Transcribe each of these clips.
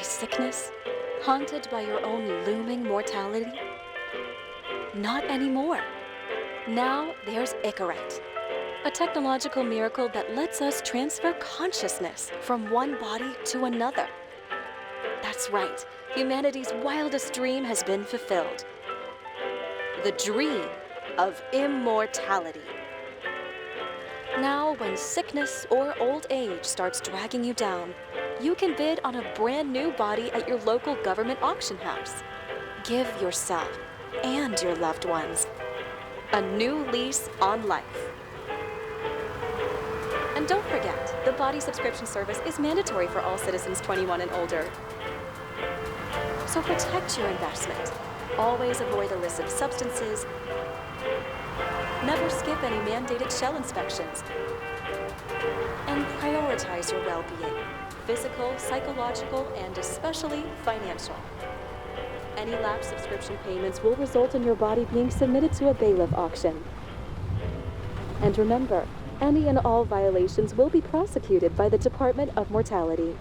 by sickness? Haunted by your own looming mortality? Not anymore. Now there's Icarite, a technological miracle that lets us transfer consciousness from one body to another. That's right, humanity's wildest dream has been fulfilled. The dream of immortality. Now, when sickness or old age starts dragging you down, you can bid on a brand new body at your local government auction house. Give yourself and your loved ones a new lease on life. And don't forget, the body subscription service is mandatory for all citizens 21 and older. So protect your investment. Always avoid illicit substances. Never skip any mandated shell inspections. And prioritize your well-being, physical, psychological, and especially financial. Any lapsed subscription payments will result in your body being submitted to a bailiff auction. And remember, any and all violations will be prosecuted by the Department of Mortality.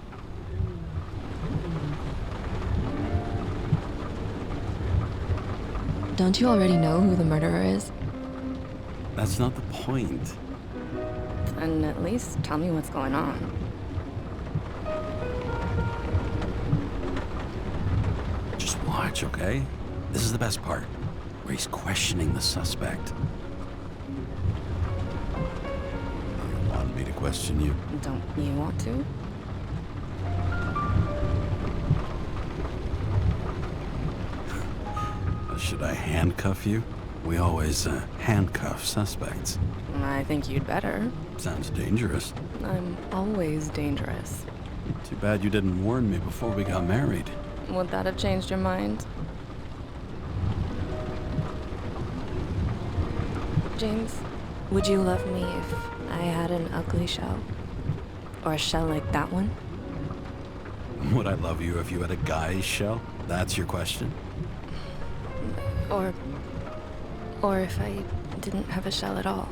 Don't you already know who the murderer is? That's not the point. Then at least tell me what's going on. Just watch, okay? This is the best part, where he's questioning the suspect. You want me to question you? Don't you want to? Should I handcuff you? We always handcuff suspects. I think you'd better. Sounds dangerous. I'm always dangerous. Too bad you didn't warn me before we got married. Would that have changed your mind? James, would you love me if I had an ugly shell? Or a shell like that one? Would I love you if you had a guy's shell? That's your question? Or if I didn't have a shell at all.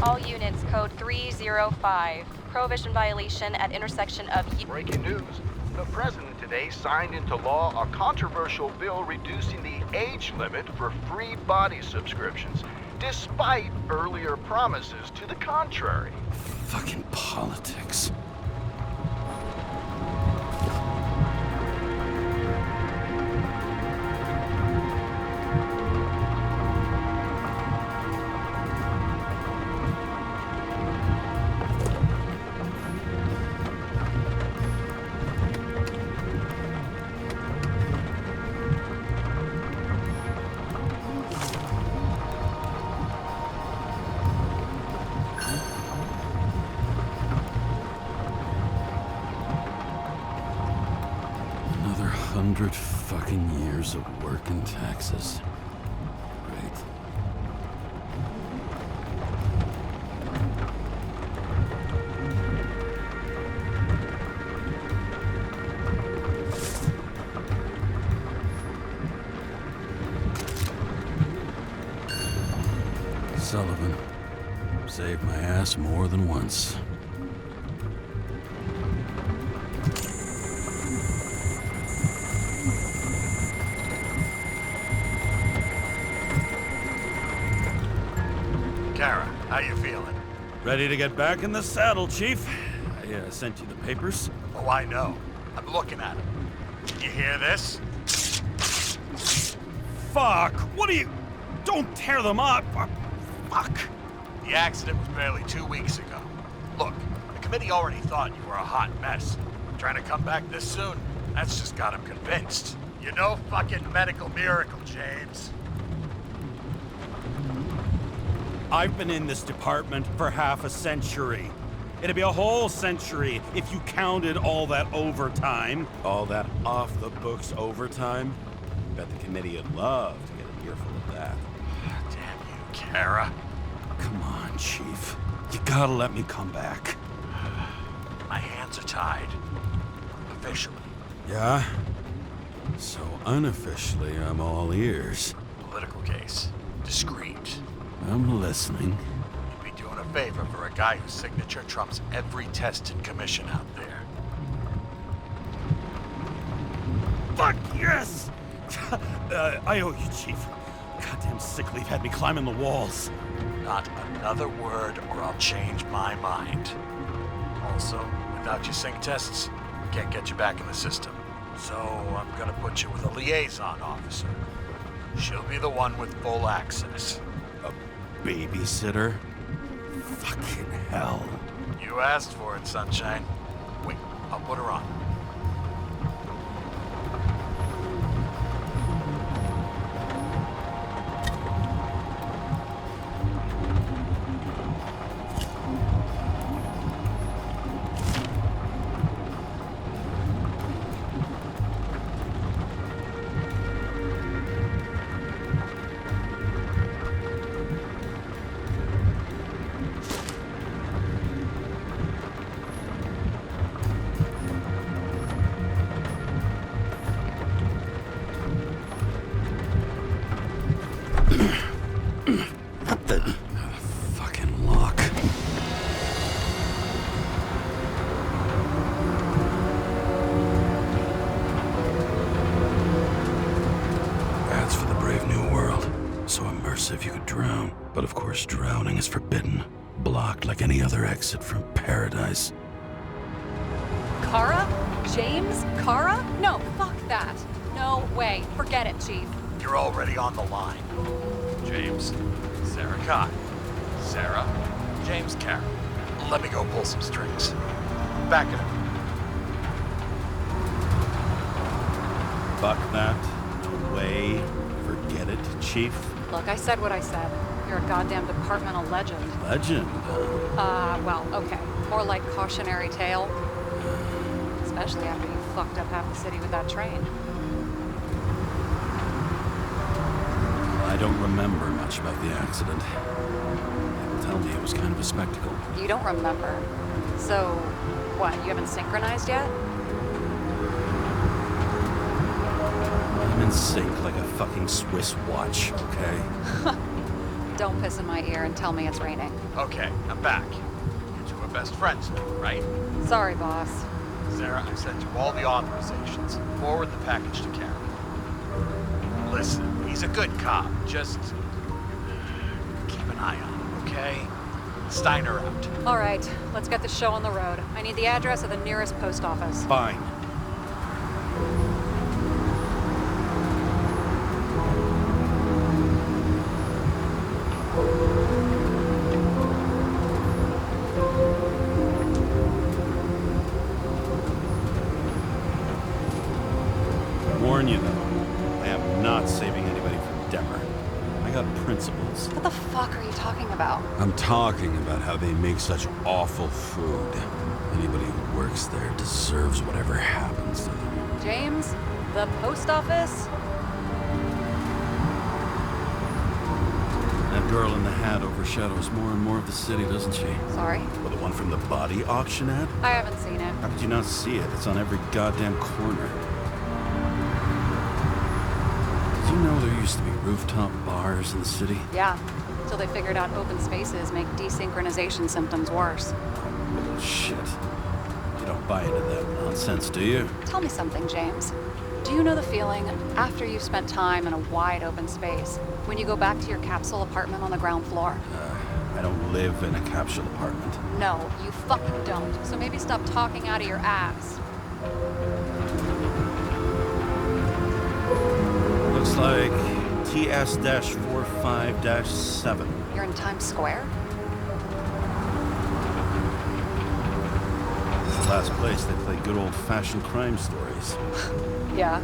All units, code 305. Prohibition violation at intersection of... Breaking news. The president today signed into law a controversial bill reducing the age limit for free body subscriptions, despite earlier promises to the contrary. Fucking politics. Another 100 fucking years of work in Texas. Great. Sullivan saved my ass more than once. Kara, how you feeling? Ready to get back in the saddle, Chief. I sent you the papers. Oh, I know. I'm looking at them. Did you hear this? Fuck! What are you... Don't tear them up! Fuck! The accident was barely 2 weeks ago. Look, the committee already thought you were a hot mess. Trying to come back this soon, that's just got them convinced. You You're no fucking medical miracle, James. I've been in this department for half a century. It'd be a whole century if you counted all that overtime. All that off-the-books overtime? Bet the committee would love to get an earful of that. Damn you, Kara. Come on, Chief. You gotta let me come back. My hands are tied. Officially. Yeah? So unofficially, I'm all ears. Political case. Discreet. I'm listening. You'd be doing a favor for a guy whose signature trumps every test and commission out there. Fuck yes! I owe you, Chief. Goddamn sick leave had me climbing the walls. Not another word or I'll change my mind. Also, without your sync tests, can't get you back in the system. So I'm gonna put you with a liaison officer. She'll be the one with full access. A babysitter? Fucking hell. You asked for it, Sunshine. Wait, I'll put her on. What the fucking lock? That's for the brave new world. So immersive you could drown. But of course drowning is forbidden. Blocked like any other exit from paradise. Kara? James? Kara? No, fuck that. No way. Forget it, Chief. You're already on the line. James, Sarah Cott. Sarah, James Kara. Let me go pull some strings. Back it up. Fuck that. No way. Forget it, Chief. Look, I said what I said. You're a goddamn departmental legend. Legend. Well, okay. More like cautionary tale. Especially after you fucked up half the city with that train. I don't remember much about the accident. People tell me it was kind of a spectacle. You don't remember. So, what, you haven't synchronized yet? I'm in sync like a fucking Swiss watch, okay? Don't piss in my ear and tell me it's raining. Okay, I'm back. You two are best friends now, right? Sorry, boss. Sarah, I sent you all the authorizations. Forward the package to Karen. Listen, he's a good cop. Just keep an eye on him, okay? Steiner out. All right, let's get the show on the road. I need the address of the nearest post office. Fine. Warn you though, I am not saving anybody from Demer. I got principles. What the fuck are you talking about? I'm talking about how they make such awful food. Anybody who works there deserves whatever happens to them. James? The post office? That girl in the hat overshadows more and more of the city, doesn't she? Sorry, Well, the one from the body auction ad? I haven't seen it. How could you not see it? It's on every goddamn corner. Did you know there used to be rooftop bars in the city? Yeah, till they figured out open spaces make desynchronization symptoms worse. Bullshit. You don't buy into that nonsense, do you? Tell me something, James. Do you know the feeling after you've spent time in a wide open space, when you go back to your capsule apartment on the ground floor? I don't live in a capsule apartment. No, you fucking don't. So maybe stop talking out of your ass. Looks like TS-45-7. You're in Times Square? This is the last place they play good old-fashioned crime stories. Yeah.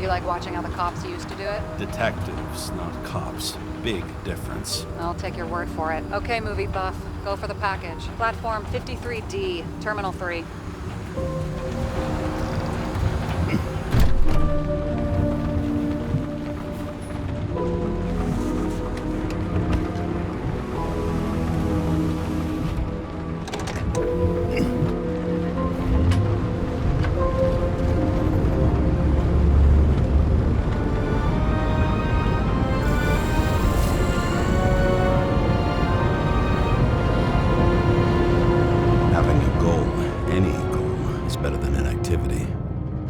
You like watching how the cops used to do it? Detectives, not cops. Big difference. I'll take your word for it. Okay, movie buff. Go for the package. Platform 53D, Terminal 3. Having a goal, any goal, is better than inactivity.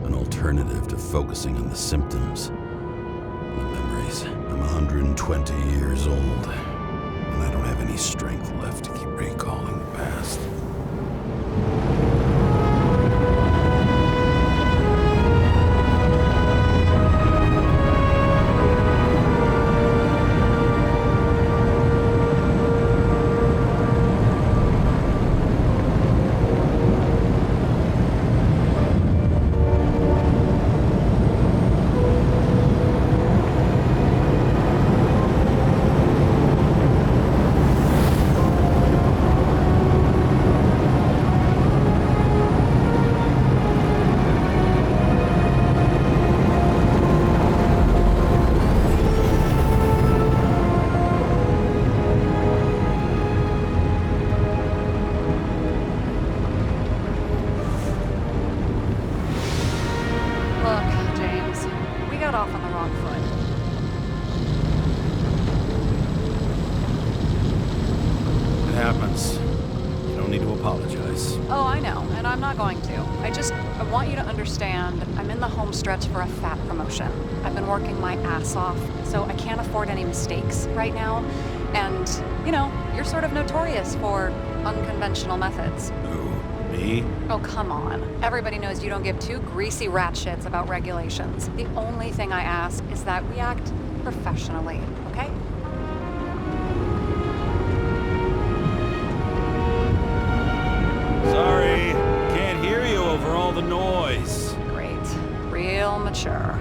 An alternative to focusing on the symptoms. The memories. I'm 120 years old, and I don't have any strength left to keep recalling the past. Look, James, we got off on the wrong foot. It happens. You don't need to apologize. Oh, I know, and I'm not going to. I want you to understand, I'm in the home stretch for a fat promotion. I've been working my ass off, so I can't afford any mistakes right now. And, you're sort of notorious for unconventional methods. Who? Me? Oh, come on. Everybody knows you don't give two greasy rat shits about regulations. The only thing I ask is that we act professionally, okay? Sorry, can't hear you over all the noise. Great. Real mature.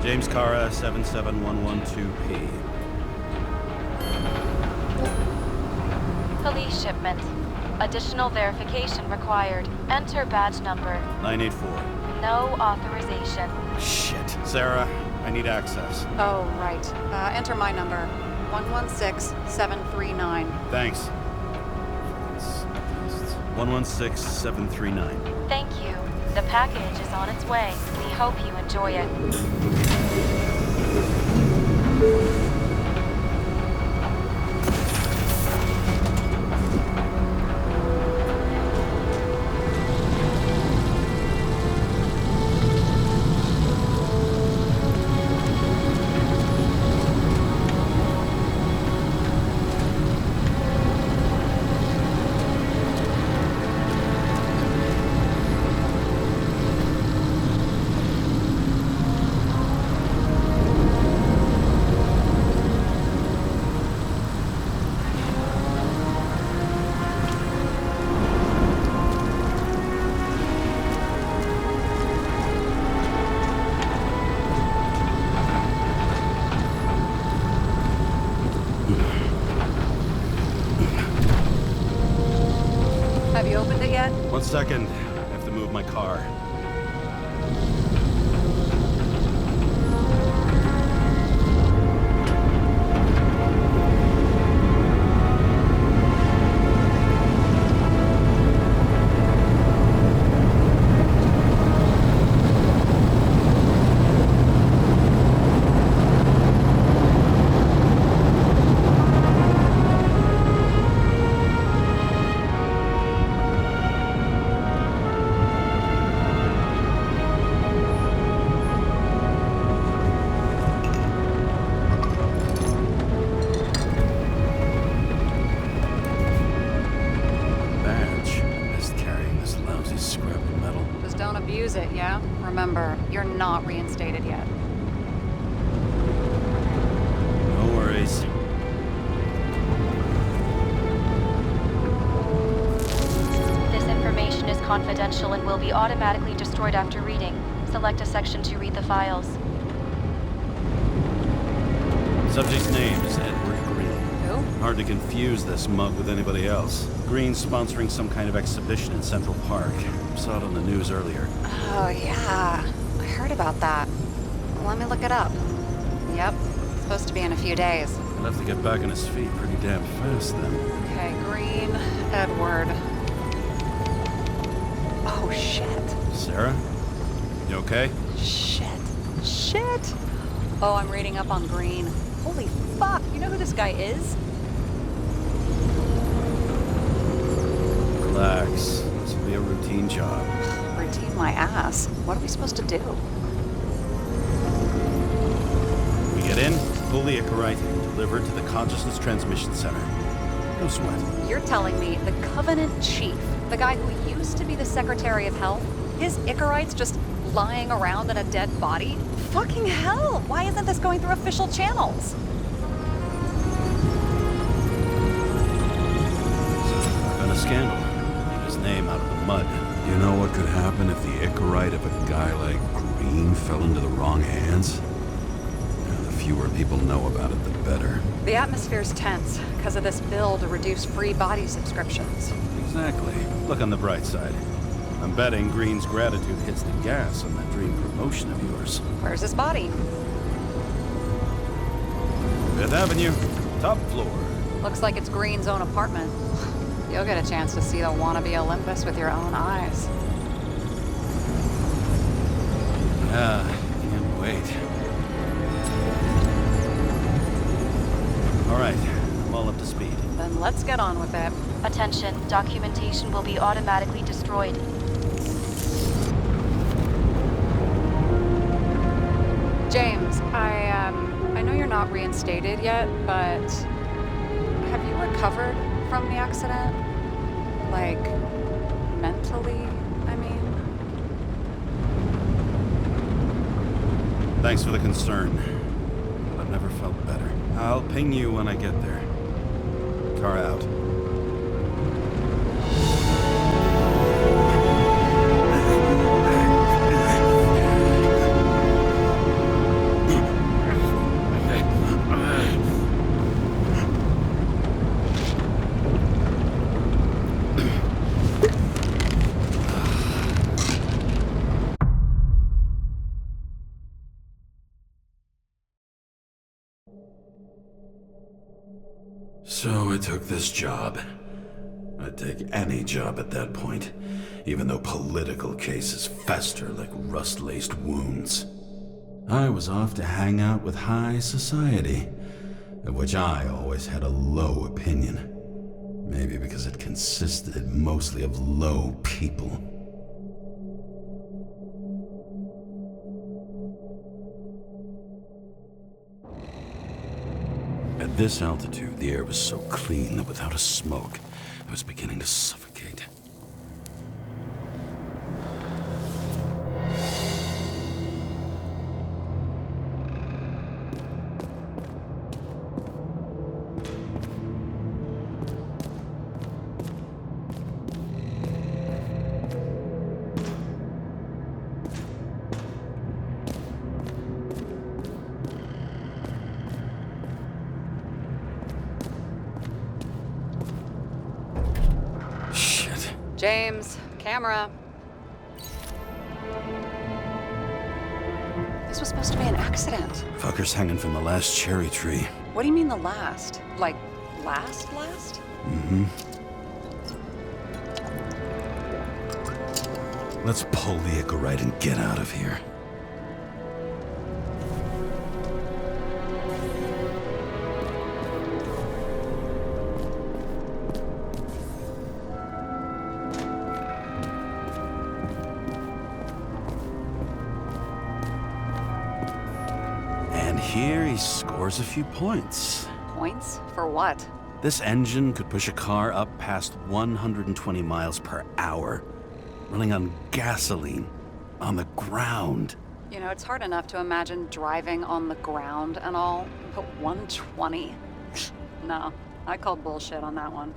James Cara, 77112P. Police shipment. Additional verification required. Enter badge number. 984. No authorization. Shit. Sarah, I need access. Oh, right. Enter my number. 116739. Thanks. 116739. Thank you. The package is on its way. We hope you enjoy it. 1 second. I have to move my car. Abuse it, yeah? Remember, you're not reinstated yet. No worries. This information is confidential and will be automatically destroyed after reading. Select a section to read the files. Subject's name is Edward Green. Who? Hard to confuse this mug with anybody else. Green's sponsoring some kind of exhibition in Central Park. Saw it on the news earlier. Oh, yeah. I heard about that. Let me look it up. Yep. It's supposed to be in a few days. He'll have to get back on his feet pretty damn fast then. Okay, Green, Edward. Oh, shit. Sarah? You okay? Shit. Oh, I'm reading up on Green. Holy fuck, you know who this guy is? Relax. This will be a routine job. Routine my ass. What are we supposed to do? We get in, pull the Icarite, and deliver it to the Consciousness Transmission Center. No sweat. You're telling me the Covenant Chief, the guy who used to be the Secretary of Health, his Icarite's just lying around in a dead body? Fucking hell! Why isn't this going through official channels? Been a scandal. Keep his name out of the mud. You know what could happen if the Icarite of a guy like Green fell into the wrong hands? The fewer people know about it, the better. The atmosphere's tense because of this bill to reduce free body subscriptions. Exactly. Look on the bright side. I'm betting Green's gratitude hits the gas on that dream promotion of yours. Where's his body? 5th Avenue, top floor. Looks like it's Green's own apartment. You'll get a chance to see the wannabe Olympus with your own eyes. Yeah, can't wait. All right, I'm all up to speed. Then let's get on with it. Attention, documentation will be automatically destroyed. James, I know you're not reinstated yet, but have you recovered from the accident? Like, mentally, I mean? Thanks for the concern. But I've never felt better. I'll ping you when I get there. Car out. So I took this job. I'd take any job at that point, even though political cases fester like rust-laced wounds. I was off to hang out with high society, of which I always had a low opinion. Maybe because it consisted mostly of low people. At this altitude, the air was so clean that without a smoke, I was beginning to suffocate. James, Camera. This was supposed to be an accident. Fucker's hanging from the last cherry tree. What do you mean the last? Like, last? Mm-hmm. Let's pull the Icarite and get out of here. And here he scores a few points. Points? For what? This engine could push a car up past 120 miles per hour, running on gasoline, on the ground. You know, it's hard enough to imagine driving on the ground and all, but 120? No, I call bullshit on that one.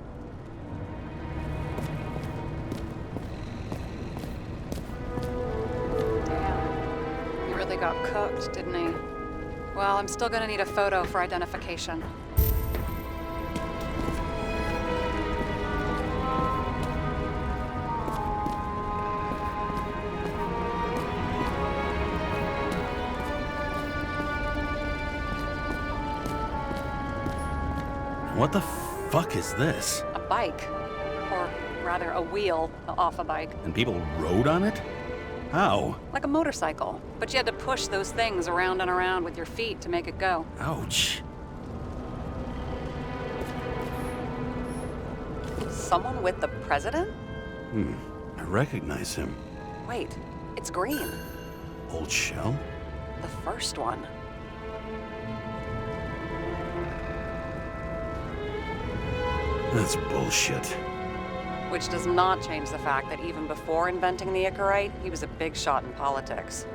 Damn. He really got cooked, didn't he? Well, I'm still gonna need a photo for identification. What the fuck is this? A bike. Or rather, a wheel off a bike. And people rode on it? How? Like a motorcycle. But you had to push those things around and around with your feet to make it go. Ouch. Someone with the president? I recognize him. Wait, it's green. Old shell? The first one. That's bullshit. Which does not change the fact that even before inventing the Icarite, he was a big shot in politics.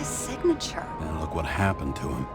Signature. And look what happened to him.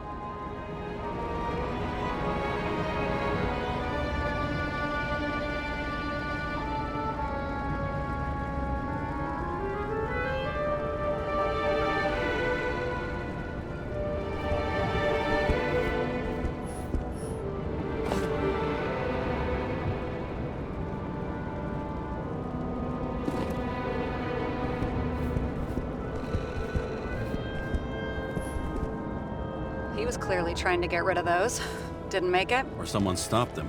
He was clearly trying to get rid of those. Didn't make it. Or someone stopped him.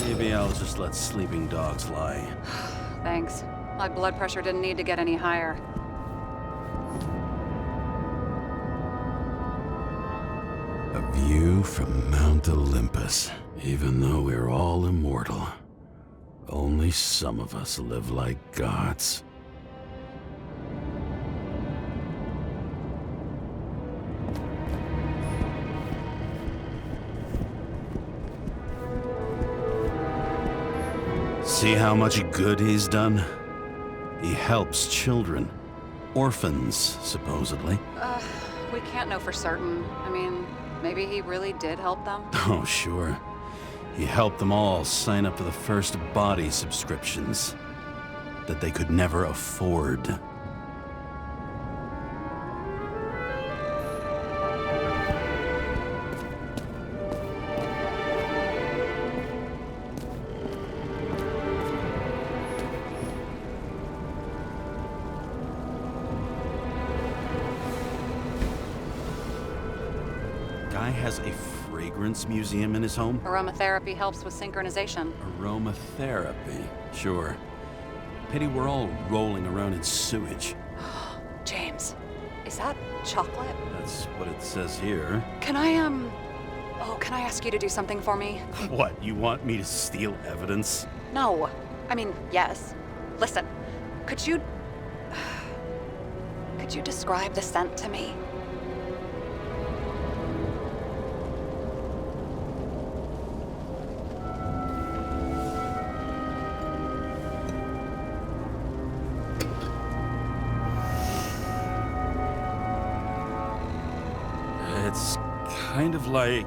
Maybe I'll just let sleeping dogs lie. Thanks. My blood pressure didn't need to get any higher. A view from Mount Olympus. Even though we're all immortal, only some of us live like gods. See how much good he's done? He helps children. Orphans, supposedly. We can't know for certain. I mean, maybe he really did help them. Oh, sure. He helped them all sign up for the first body subscriptions. that they could never afford. Guy has a fragrance museum in his home? Aromatherapy helps with synchronization. Aromatherapy, sure. Pity we're all rolling around in sewage. James, is that chocolate? That's what it says here. Can I ask you to do something for me? What, you want me to steal evidence? No. I mean, yes. Listen, could you describe the scent to me? It's kind of like...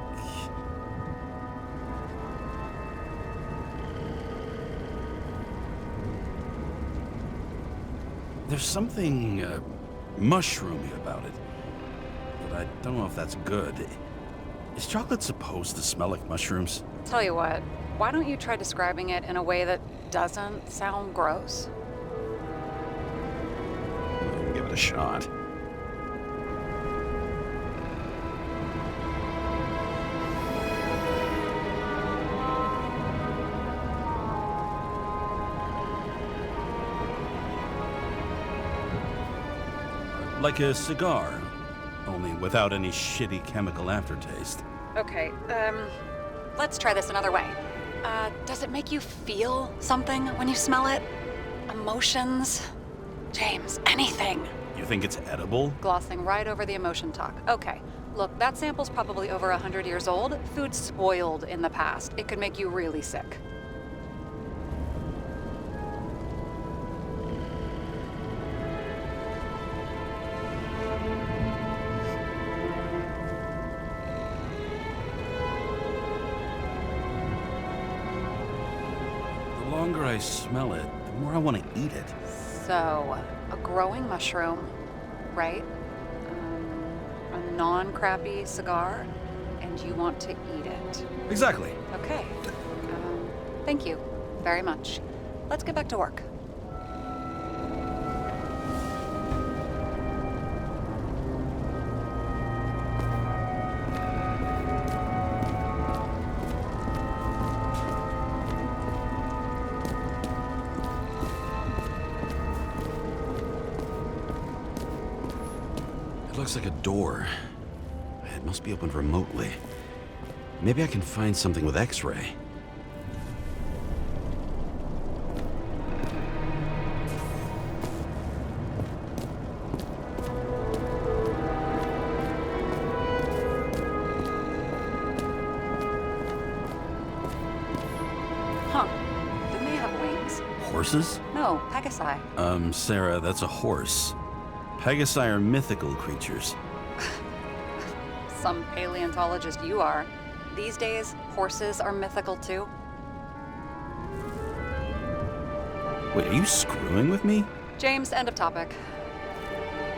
There's something mushroomy about it, but I don't know if that's good. Is chocolate supposed to smell like mushrooms? Tell you what, why don't you try describing it in a way that doesn't sound gross? Give it a shot. Like a cigar, only without any shitty chemical aftertaste. Okay, let's try this another way. Does it make you feel something when you smell it? Emotions? James, anything. You think it's edible? Glossing right over the emotion talk. Okay, look, that sample's probably over 100 years old. Food spoiled in the past. It could make you really sick. The longer I smell it, the more I want to eat it. So, a growing mushroom, right? A non-crappy cigar, and you want to eat it. Exactly. Okay. Thank you very much. Let's get back to work. It looks like a door. It must be opened remotely. Maybe I can find something with X-ray. Huh. Didn't they have wings? Horses? No, Pegasi. Sarah, that's a horse. Pegasi are mythical creatures. Some paleontologist you are. These days, horses are mythical too. Wait, are you screwing with me? James, end of topic.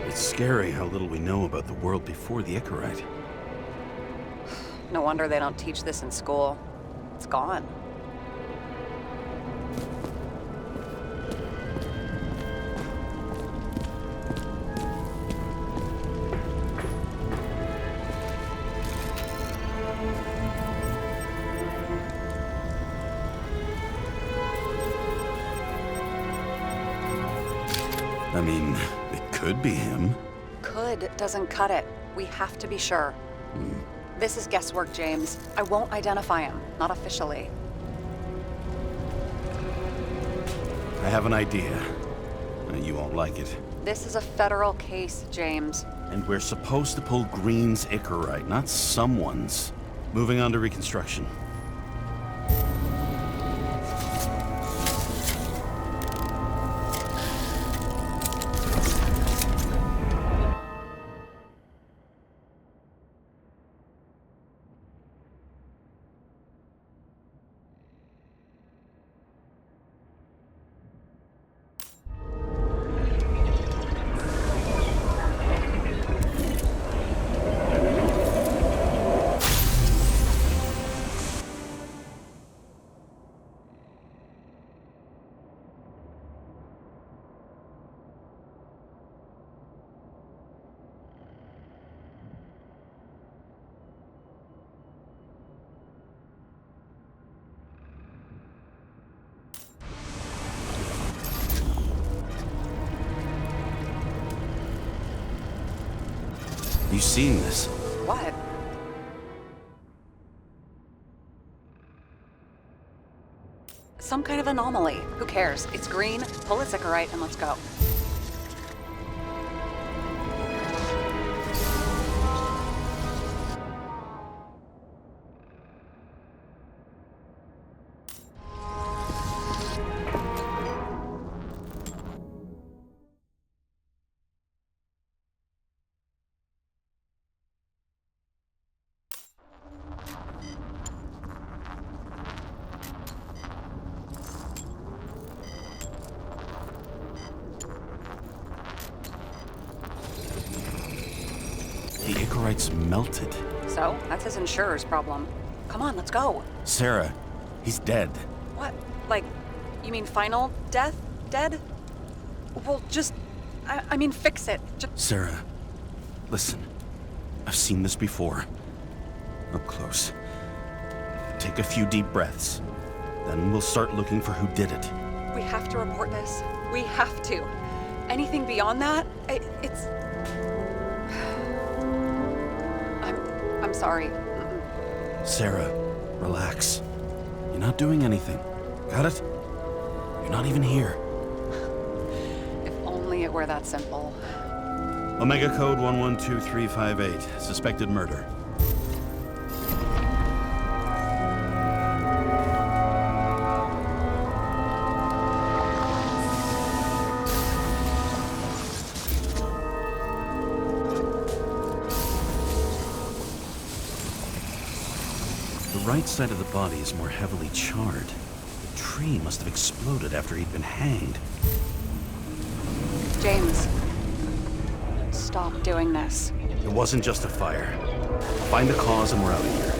It's scary how little we know about the world before the Icarite. No wonder they don't teach this in school. It's gone. I mean, it could be him. Could doesn't cut it. We have to be sure. This is guesswork, James. I won't identify him. Not officially. I have an idea. You won't like it. This is a federal case, James. And we're supposed to pull Green's Icarite, not someone's. Moving on to reconstruction. You seen this? What? Some kind of anomaly. Who cares? It's green, pull a Sycarite, and let's go. The Icarite's melted. So, that's his insurer's problem. Come on, let's go. Sarah, he's dead. What? Like, you mean final death? Dead? Well, just... I mean, fix it. Just... Sarah, listen. I've seen this before. Up close. Take a few deep breaths. Then we'll start looking for who did it. We have to report this. We have to. Anything beyond that, it's... I'm sorry. Mm-mm. Sarah, relax. You're not doing anything. Got it? You're not even here. If only it were that simple. Omega code 112358. Suspected murder. The right side of the body is more heavily charred. The tree must have exploded after he'd been hanged. James, stop doing this. It wasn't just a fire. Find the cause and we're out of here.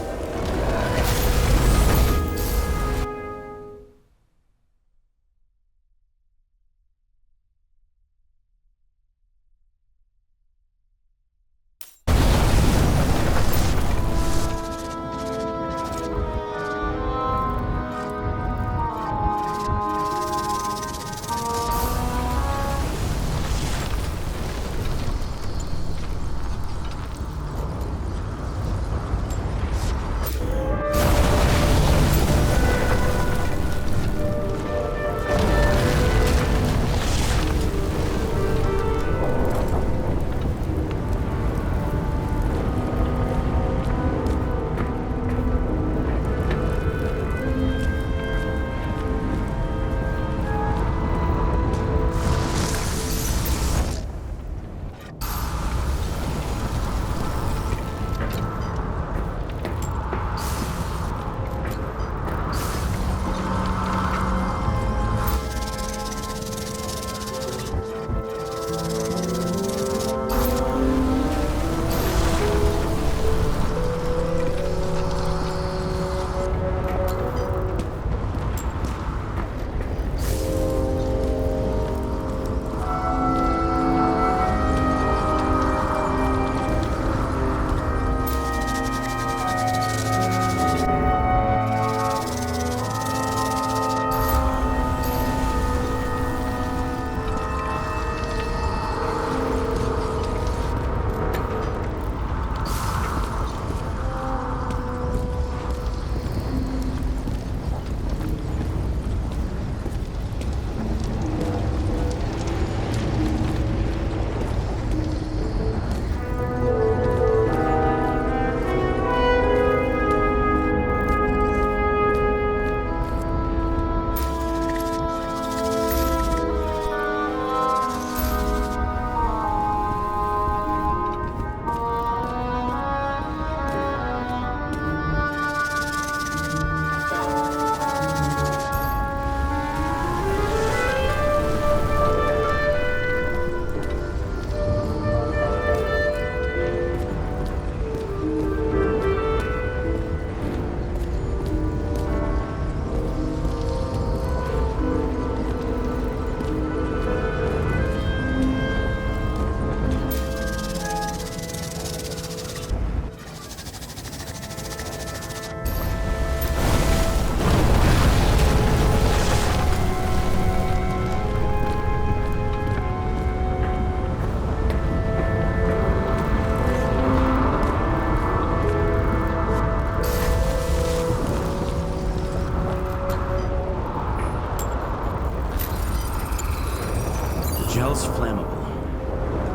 cell's flammable.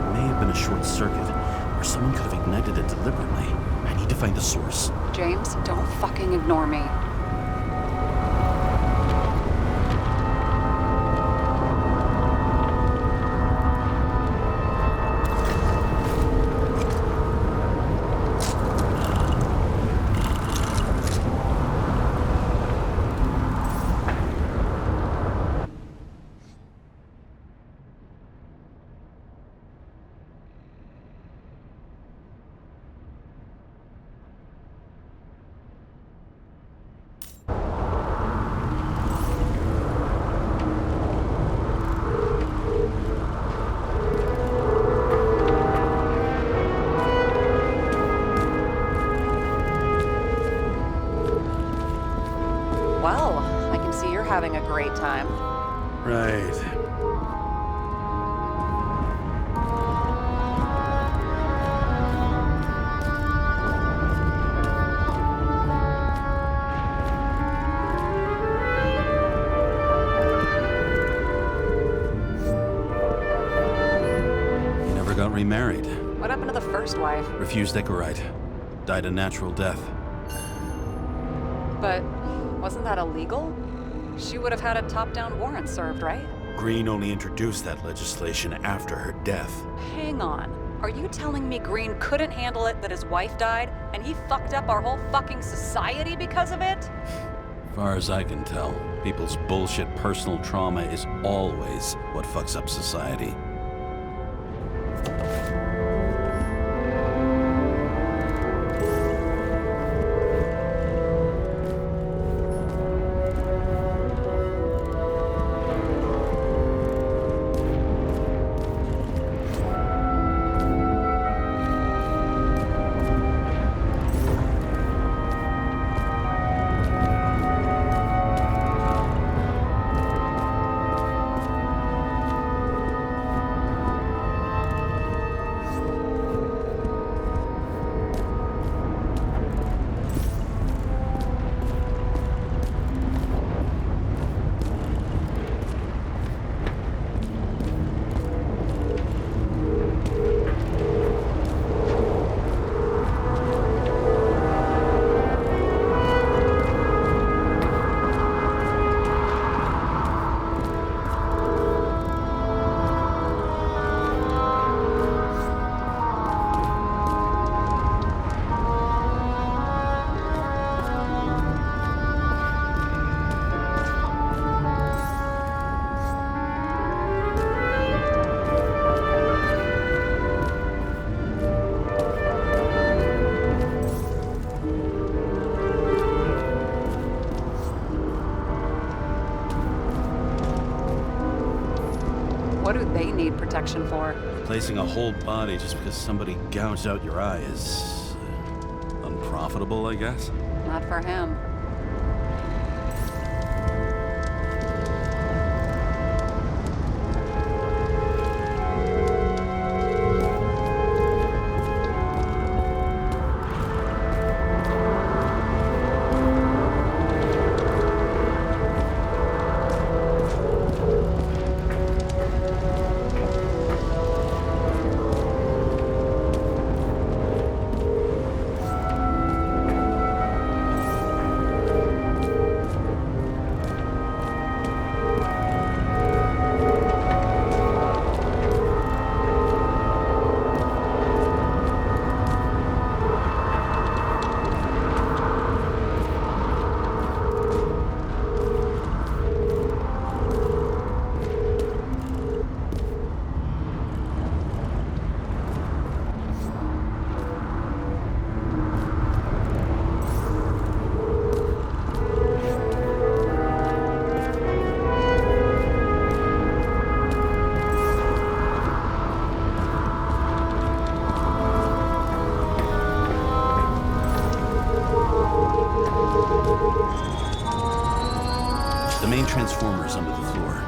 It may have been a short circuit, or someone could have ignited it deliberately. I need to find the source. James, don't fucking ignore me. Well, I can see you're having a great time. Right. He never got remarried. What happened to the first wife? Refused Icarite. Died a natural death. But wasn't that illegal? She would have had a top-down warrant served, right? Green only introduced that legislation after her death. Hang on. Are you telling me Green couldn't handle it that his wife died, and he fucked up our whole fucking society because of it? As far as I can tell, people's bullshit personal trauma is always what fucks up society. What do they need protection for? Replacing a whole body just because somebody gouged out your eye is unprofitable, I guess. Not for him. The main transformer's under the floor.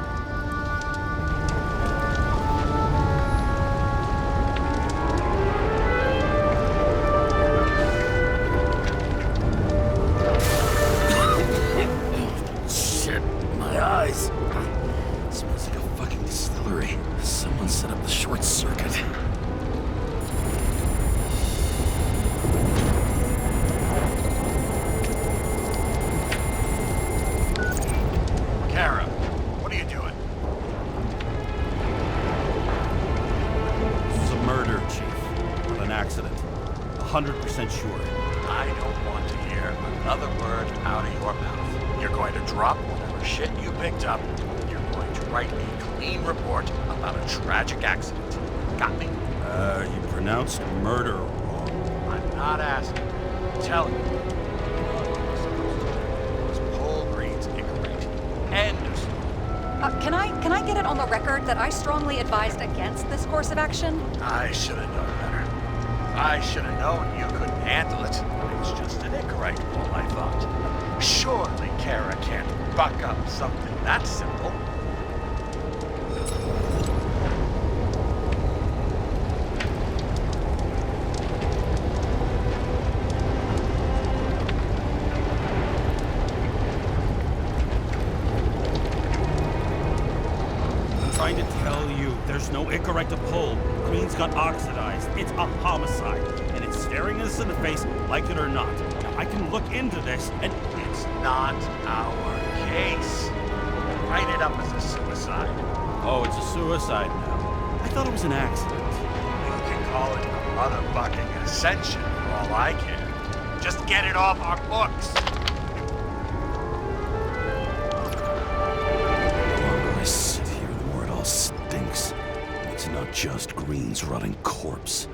Shit, my eyes. Smells like a fucking distillery. Someone set up the short circuit. Kara, what are you doing? This is a murder, Chief. Not an accident. 100% sure. I don't want to hear another word out of your mouth. You're going to drop whatever shit you picked up. You're going to write a clean report about a tragic accident. Got me? You pronounced murder wrong. I'm not asking. I'm telling you. What you're supposed to do is pull Green's Icarate. End of story. Can I get it on the record that I strongly advised against this course of action? I should have known better. I should have known you couldn't handle it. It was just an Icarite, all I thought. Surely Kara can't buck up something that simple. Trying to tell you, there's no Icarite to pull. Green's got oxidized. It's a homicide, and it's staring us in the face, like it or not. Now, I can look into this, and It's not our case. Write it up as a suicide. oh, it's a suicide now. I thought it was an accident. You can call it a motherfucking ascension for all I care. Just get it off our books. The longer I sit here, the more it all stinks. It's not just Green's rotting corpse.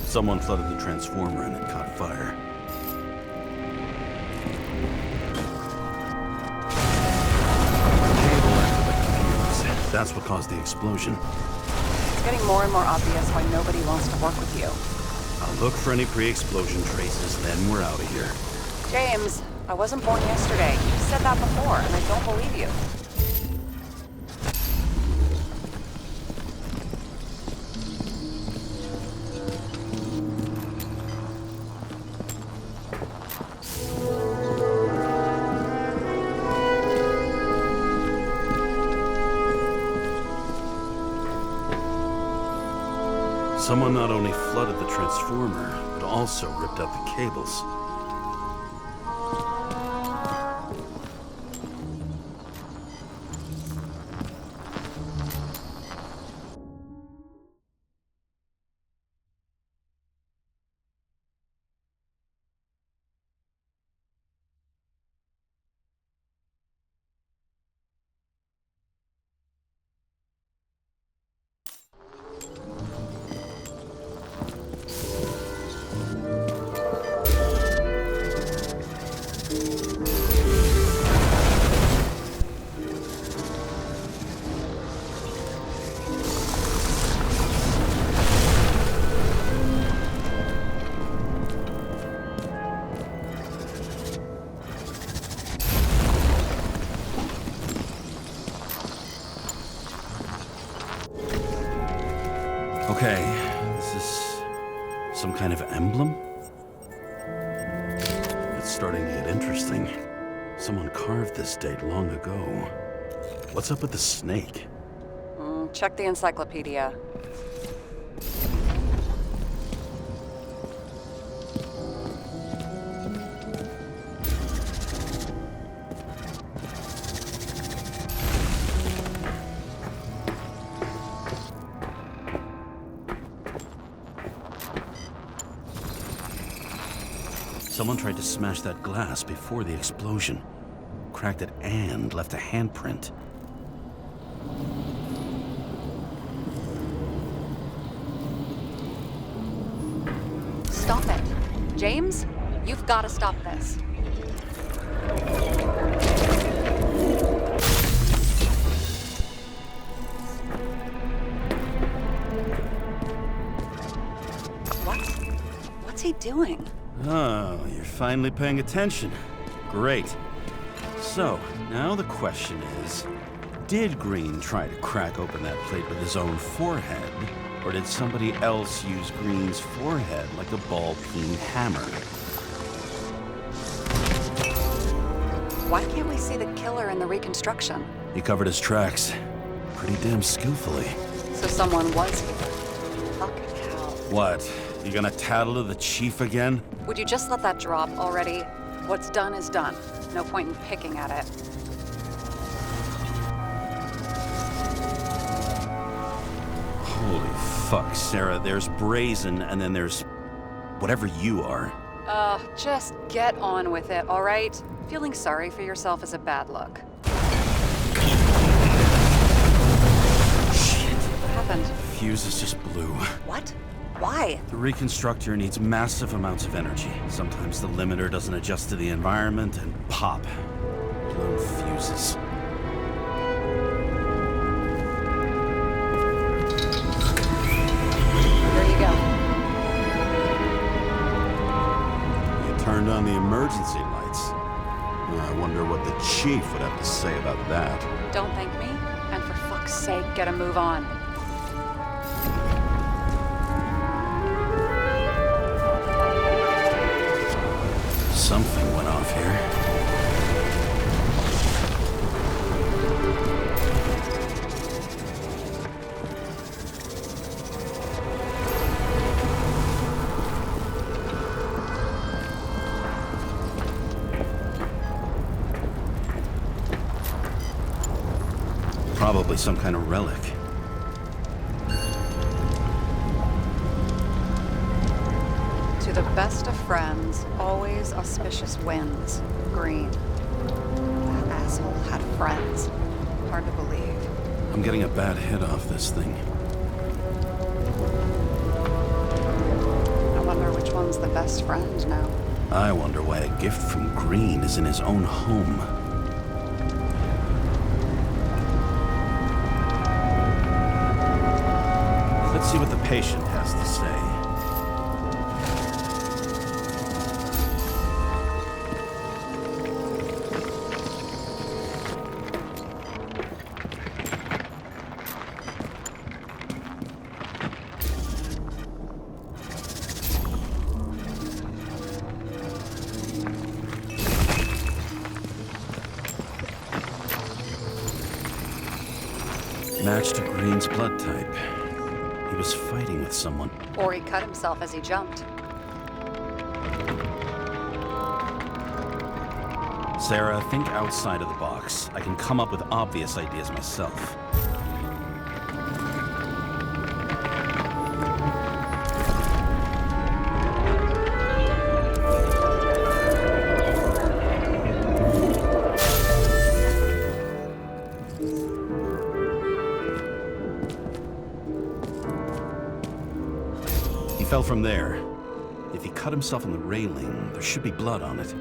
Someone flooded the transformer and it caught fire. Cable acted like a fuse. That's what caused the explosion. It's getting more and more obvious why nobody wants to work with you. I'll look for any pre-explosion traces, then we're out of here. James, I wasn't born yesterday. You said that before, and I don't believe you. Someone not only flooded the transformer, but also ripped out the cables. Okay, this is some kind of emblem? It's starting to get interesting. Someone carved this date long ago. What's up with the snake? Check the encyclopedia. Someone tried to smash that glass before the explosion. Cracked it and left a handprint. James, you've got to stop this. What's he doing? Oh, you're finally paying attention. Great. So, now the question is, did Green try to crack open that plate with his own forehead, or did somebody else use Green's forehead like a ball-peen hammer? Why can't we see the killer in the reconstruction? He covered his tracks pretty damn skillfully. So someone was here. Fucking hell. What? You gonna tattle to the chief again? Would you just let that drop already? What's done is done. No point in picking at it. Holy fuck, Sarah. There's brazen, and then there's whatever you are. Just get on with it, all right? Feeling sorry for yourself is a bad look. Shit. What happened? Fuses just blew. What? Why? The reconstructor needs massive amounts of energy. Sometimes the limiter doesn't adjust to the environment, and pop. Blown fuses. There you go. You turned on the emergency lights. I wonder what the chief would have to say about that. Don't thank me, and for fuck's sake, get a move on. Something went off here. Probably some kind of relic. To the best of friends, always auspicious winds. Green. That asshole had friends. Hard to believe. I'm getting a bad hit off this thing. I wonder which one's the best friend now. I wonder why a gift from Green is in his own home. Let's see what the patient has to say. Matched to Green's blood type. He was fighting with someone. Or he cut himself as he jumped. Sarah, think outside of the box. I can come up with obvious ideas myself. He fell from there. If he cut himself on the railing, there should be blood on it.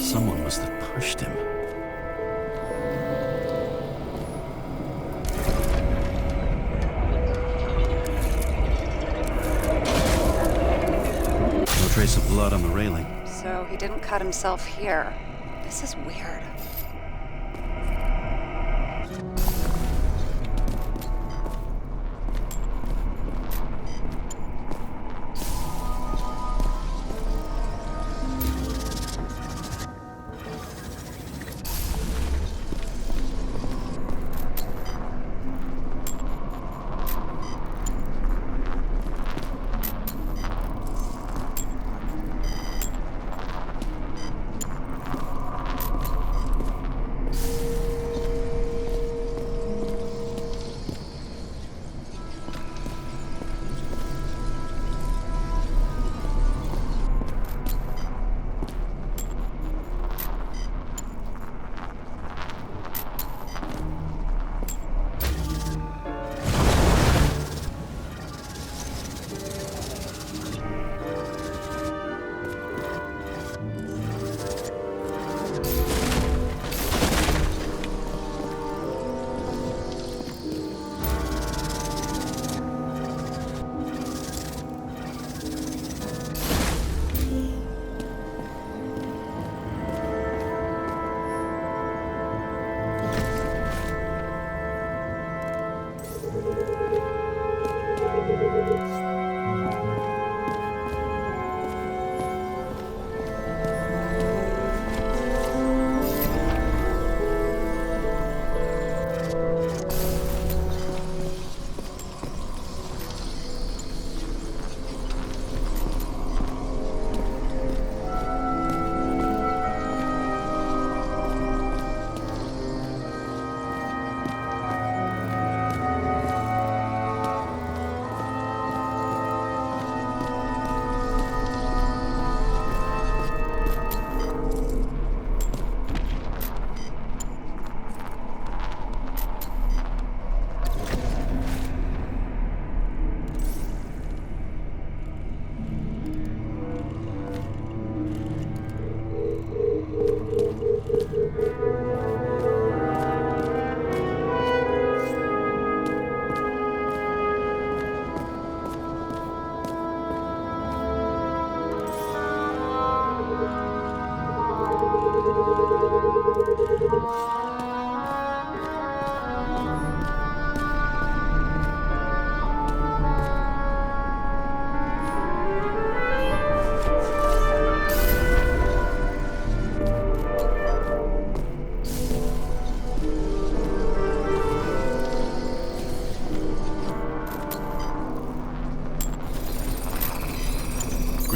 Someone must have pushed him. No trace of blood on the railing. So he didn't cut himself here. This is weird.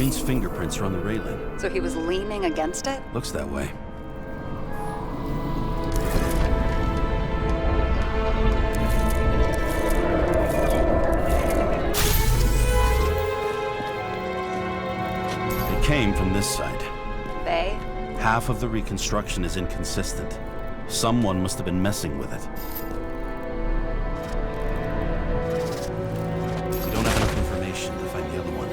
Green's fingerprints are on the railing. So he was leaning against it? Looks that way. It came from this side. They? Half of the reconstruction is inconsistent. Someone must have been messing with it. We don't have enough information to find the other one.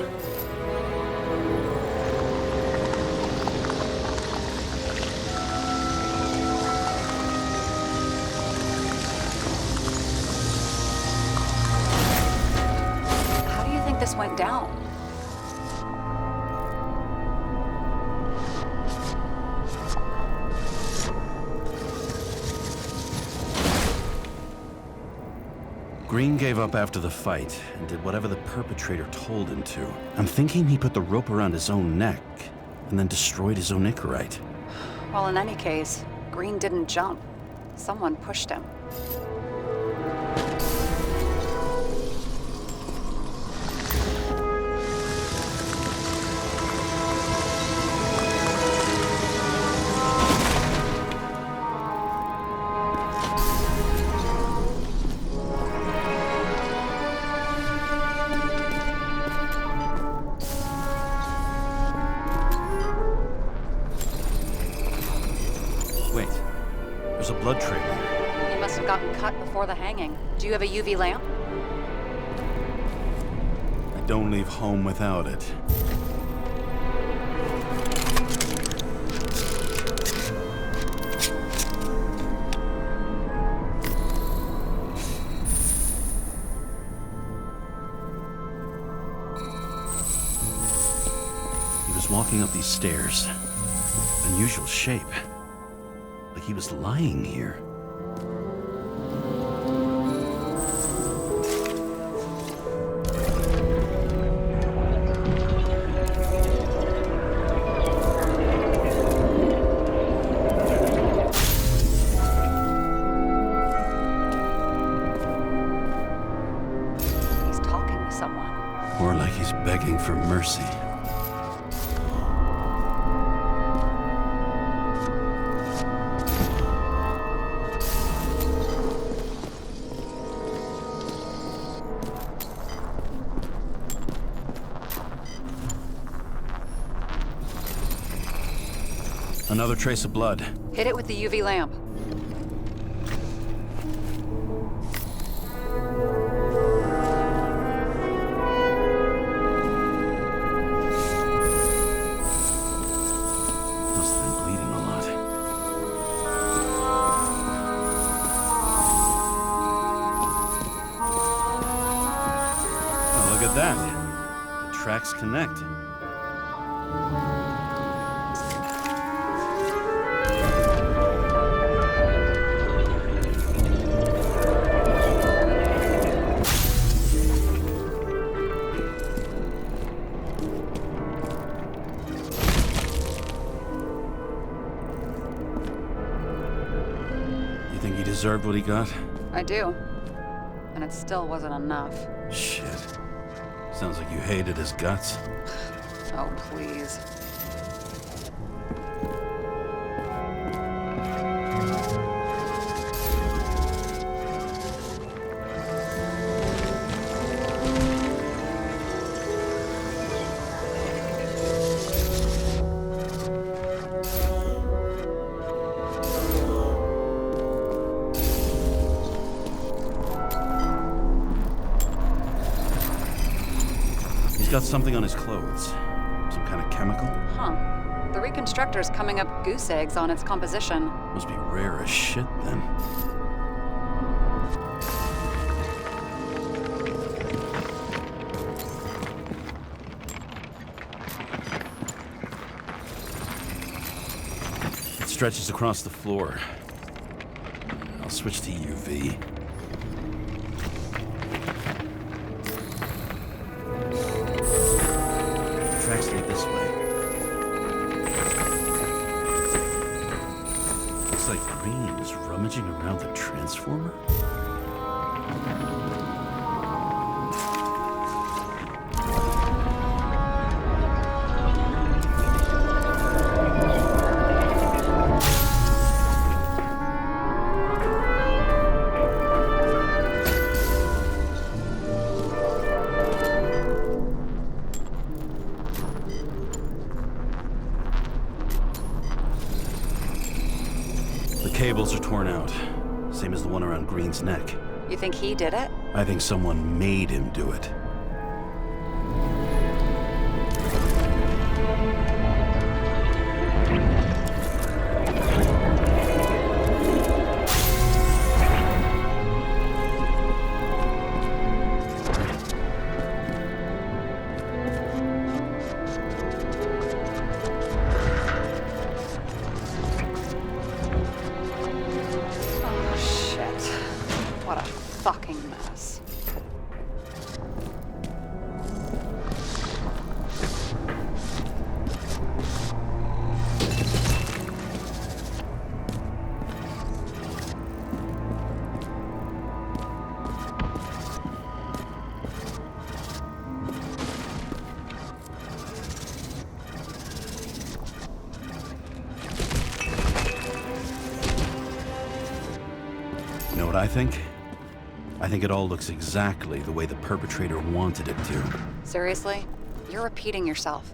How do you think this went down? Green gave up after the fight and did whatever the perpetrator told him to. I'm thinking he put the rope around his own neck and then destroyed his own Icarite. Well, in any case, Green didn't jump. Someone pushed him. Wait, there's a blood trail here. He must have gotten cut before the hanging. Do you have a UV lamp? I don't leave home without it. He was walking up these stairs. Unusual shape. Like he was lying here. He's talking to someone. More like he's begging for mercy. Another trace of blood. Hit it with the UV lamp. Must have been bleeding a lot. Oh, look at that. The tracks connect. You think he deserved what he got? I do. And it still wasn't enough. Shit. Sounds like you hated his guts. Oh, please. He's got something on his clothes. Some kind of chemical? Huh. The reconstructor's coming up goose eggs on its composition. Must be rare as shit then. It stretches across the floor. I'll switch to UV. Tracks lead this way. Looks like Green was rummaging around the transformer. The cables are torn out. Same as the one around Green's neck. You think he did it? I think someone made him do it. Oh, shit. What a fucking mess. You know what I think? I think it all looks exactly the way the perpetrator wanted it to. Seriously? You're repeating yourself.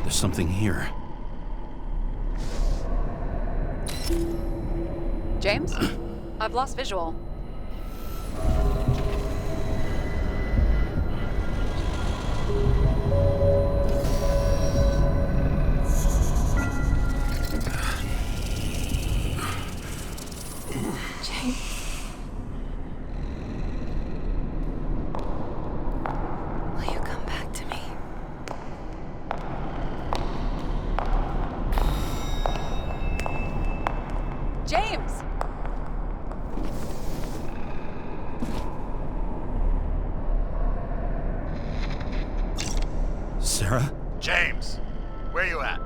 There's something here. James? I've lost visual. James. Will you come back to me? James! Sarah? James, where you at?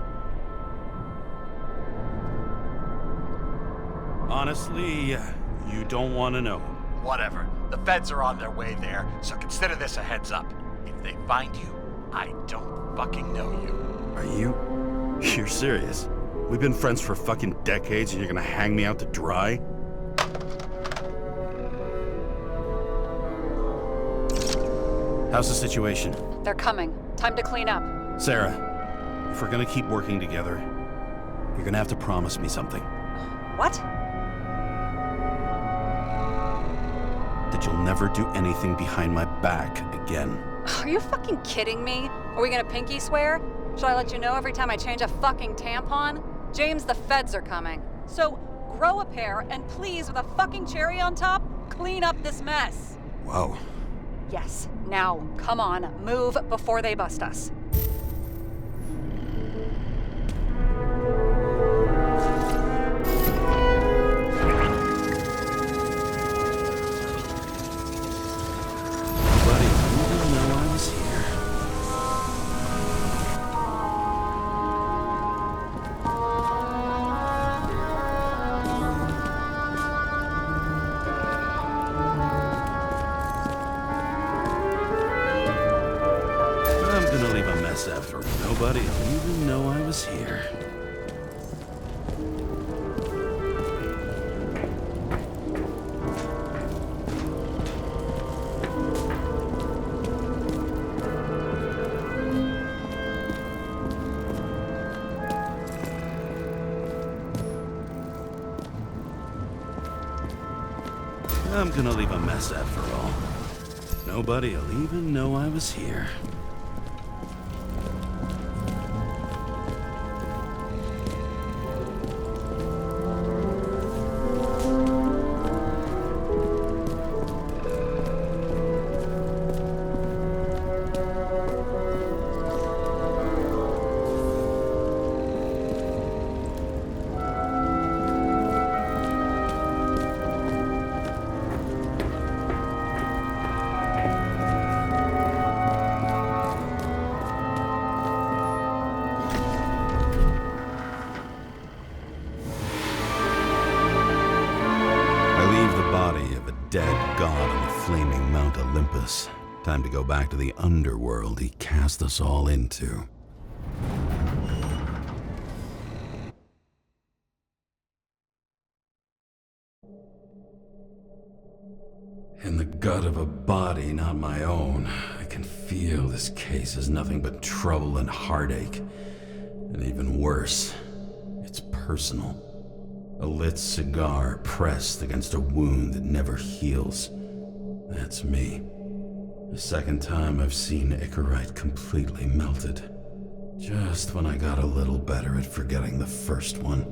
Honestly, you don't want to know. Whatever. The feds are on their way there, so consider this a heads up. If they find you, I don't fucking know you. Are you? You're serious? We've been friends for fucking decades and you're gonna hang me out to dry? How's the situation? They're coming. Time to clean up. Sarah, if we're gonna keep working together, you're gonna have to promise me something. What? That you'll never do anything behind my back again. Are you fucking kidding me? Are we gonna pinky swear? Should I let you know every time I change a fucking tampon? James, the feds are coming. So grow a pair and please, with a fucking cherry on top, clean up this mess. Whoa. Yes. Now, come on, move before they bust us. Buddy, you didn't know I was here. I'm gonna leave a mess after all. Nobody will even know I was here. I'm gonna leave a mess after all. Nobody will even know I was here. Dead god on the flaming Mount Olympus. Time to go back to the underworld he cast us all into. In the gut of a body not my own, I can feel this case is nothing but trouble and heartache. And even worse, it's personal. A lit cigar pressed against a wound that never heals. That's me. The second time I've seen Icarite completely melted. Just when I got a little better at forgetting the first one.